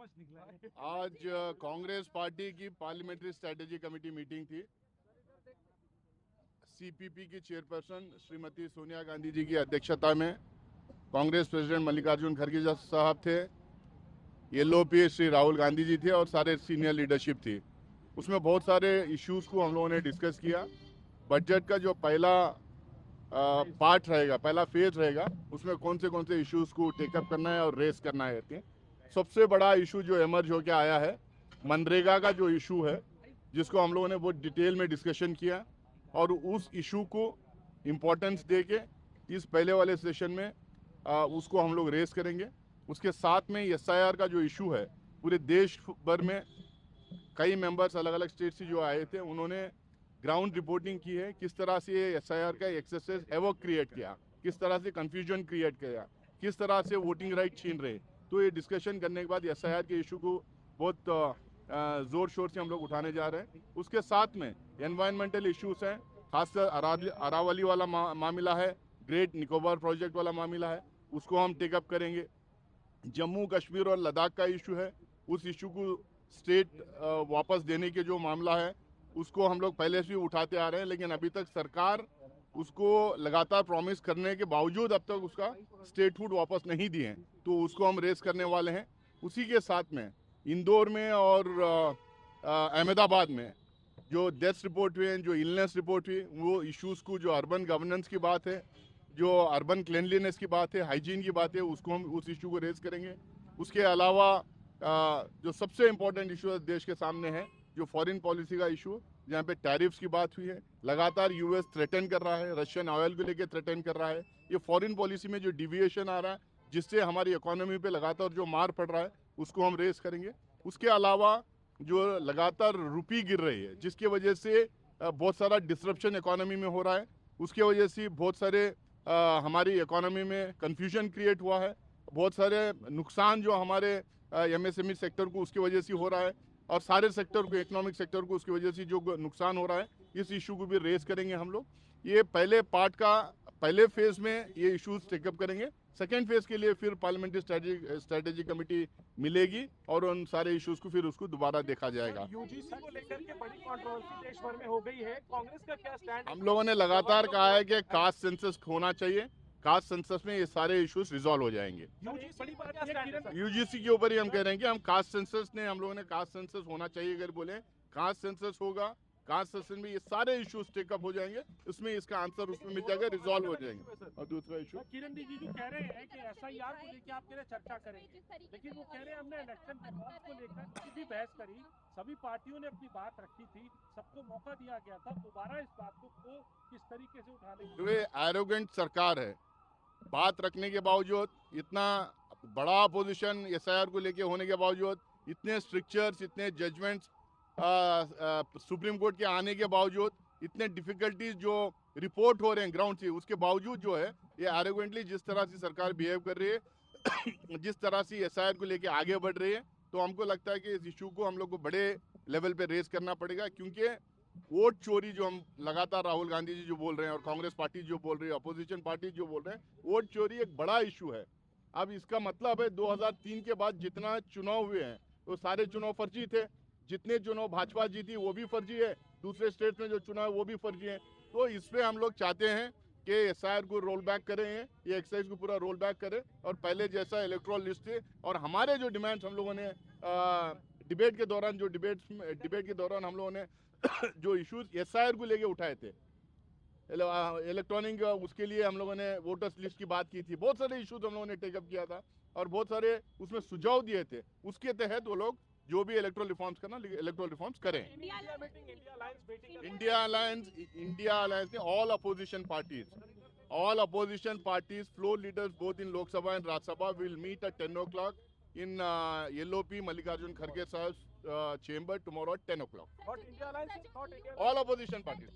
आज कांग्रेस पार्टी की parliamentary strategy committee meeting थी। सीपीपी की चेयरपर्सन श्रीमती सोनिया गांधी जी की अध्यक्षता में कांग्रेस प्रेसिडेंट मल्लिकार्जुन खड़गे साहब थे, एलओपी श्री राहुल गांधी जी थे और सारे सीनियर लीडरशिप थी। उसमें बहुत सारे इश्यूज को हम लोगों ने डिस्कस किया। बजट का जो पहला पार्ट रहेगा, पहला फेज रहेगा, उसमें कौन से इश्यूज को टेकअप करना है और रेस करना है। सबसे बड़ा इशू जो इमर्ज होकर आया है मनरेगा का जो इशू है, जिसको हम लोगों ने बहुत डिटेल में डिस्कशन किया और उस इशू को इम्पोर्टेंस दे के इस पहले वाले सेशन में उसको हम लोग रेस करेंगे। उसके साथ में एसआईआर का जो इशू है, पूरे देश भर में कई मेंबर्स अलग अलग स्टेट से जो आए थे, उन्होंने ग्राउंड रिपोर्टिंग की है, किस तरह से एसआईआर का एक्सेसेस एवोक क्रिएट किया, किस तरह से कंफ्यूजन क्रिएट किया, किस तरह से वोटिंग राइट छीन रहे। तो ये डिस्कशन करने के बाद एसआईआर के इशू को बहुत जोर शोर से हम लोग उठाने जा रहे हैं। उसके साथ में एनवायरमेंटल इश्यूज हैं, खासकर अरावली वाला मामला है, ग्रेट निकोबार प्रोजेक्ट वाला मामला है, उसको हम टेकअप करेंगे। जम्मू कश्मीर और लद्दाख का इशू है, उस इशू को स्टेट वापस देने के जो मामला है उसको हम लोग पहले से ही उठाते आ रहे हैं, लेकिन अभी तक सरकार उसको लगातार प्रॉमिस करने के बावजूद अब तक उसका स्टेटहुड वापस नहीं दिए हैं, तो उसको हम रेस करने वाले हैं। उसी के साथ में इंदौर में और अहमदाबाद में जो डेथ रिपोर्ट हुए हैं, जो इलनेस रिपोर्ट हुई, वो इश्यूज को, जो अर्बन गवर्नेंस की बात है, जो अर्बन क्लिनलीनेस की बात है, हाइजीन की बात है, उसको हम उस इशू को रेज करेंगे। उसके अलावा जो सबसे इम्पोर्टेंट इशू देश के सामने है, जो फॉरेन पॉलिसी का इशू, जहाँ पे टैरिफ्स की बात हुई है, लगातार यूएस थ्रेटन कर रहा है, रशियन ऑयल को लेकर थ्रेटन कर रहा है। ये फॉरेन पॉलिसी में जो डिविएशन आ रहा है, जिससे हमारी इकोनॉमी पे लगातार जो मार पड़ रहा है, उसको हम रेस करेंगे। उसके अलावा जो लगातार रुपी गिर रही है, जिसकी वजह से बहुत सारा डिसरप्शन इकोनॉमी में हो रहा है, उसके वजह से बहुत सारे हमारी इकोनॉमी में कंफ्यूजन क्रिएट हुआ है, बहुत सारे नुकसान जो हमारे एमएसएमई सेक्टर को उसकी वजह से हो रहा है, और सारे सेक्टर को, इकोनॉमिक सेक्टर को उसकी वजह से जो नुकसान हो रहा है, इस इशू को भी रेस करेंगे हम लोग। ये पहले पार्ट का पहले फेज में ये इश्यूज टेकअप करेंगे। सेकेंड फेज के लिए फिर पार्लियामेंट्री स्ट्रेटेजी कमेटी मिलेगी और उन सारे इश्यूज को फिर उसको दोबारा देखा जाएगा। यूजीसी को लेकर के बड़ी कंट्रोवर्सी देश भर में हो गई है, कांग्रेस का क्या स्टैंड? हम लोगों ने लगातार कहा है कि कास्ट सेंसस होना चाहिए, कास्ट सेंसस में ये सारे इश्यूज रिजॉल्व हो जाएंगे। यूजीसी के ऊपर ही हम कह रहे हैं कि हम कास्ट सेंसस ने, हम लोगों ने कास्ट सेंसस होना चाहिए, अगर बोले कास्ट सेंसस होगा, कास्ट सेंसस में ये सारे इश्यूज टेकअप हो जाएंगे, उसमें इसका आंसर उसमें मिल जाएगा, रिजॉल्व हो जाएंगे। और दूसरा इशू किरण रिजिजू कह रहे हैं कि एसआईआर को लेकर आप कह रहे चर्चा करेंगे, लेकिन वो कह रहे हैं हमने इलेक्शन रिफॉर्म्स को लेकर भी बहस करी, सभी पार्टियों ने अपनी बात रखी थी, सबको मौका दिया गया था, दोबारा इस बात को किस तरीके से उठाने की? एरोगेंट सरकार है, बात रखने के बावजूद, इतना बड़ा अपोजिशन एसआईआर को लेके होने के बावजूद, इतने स्ट्रिक्चर्स, इतने जजमेंट्स सुप्रीम कोर्ट के आने के बावजूद, इतने डिफिकल्टीज जो रिपोर्ट हो रहे हैं ग्राउंड से, उसके बावजूद जो है ये एरोगेंटली जिस तरह से सरकार बिहेव कर रही है जिस तरह से एसआईआर को लेके आगे बढ़ रही है, तो हमको लगता है कि इस इशू को हम लोग को बड़े लेवल पे रेज करना पड़ेगा। क्योंकि वोट चोरी जो हम लगातार राहुल गांधी जी जो बोल रहे हैं और कांग्रेस पार्टी जो बोल रही है, अपोजिशन पार्टी जो बोल रहे हैं, वोट चोरी एक बड़ा इशू है। अब इसका मतलब है 2003 के बाद जितना चुनाव हुए हैं वो सारे चुनाव फर्जी थे, जितने चुनाव भाजपा जीती वो भी फर्जी है, दूसरे स्टेट में जो चुनाव वो भी फर्जी है। तो इस पे हम लोग चाहते हैं कि एसआईआर को रोल बैक करें, ये एक्सरसाइज को पूरा रोल बैक करें और पहले जैसा इलेक्ट्रल लिस्ट है, और हमारे जो डिमांड्स हम लोगों ने डिबेट के दौरान, जो डिबेट के दौरान हम लोगों ने जो इश्यूज एसआईआर को लेके उठाए थे, इलेक्ट्रॉनिक, उसके लिए हम लोगों ने वोटर्स लिस्ट की बात की थी, बहुत सारे इश्यूज हम लोगों ने टेकअप किया था और बहुत सारे उसमें सुझाव दिए थे। उसके तहत वो लोग जो भी इलेक्ट्रल रिफॉर्म्स करना, इलेक्ट्रल रिफॉर्म्स करें। इंडिया अलायंस ने all opposition parties, floor leaders both in Lok Sabha and Raj Sabha will meet at 10 o'clock in LOP Mallikarjun Kharge Sahib's chamber tomorrow at 10 o'clock. All opposition parties.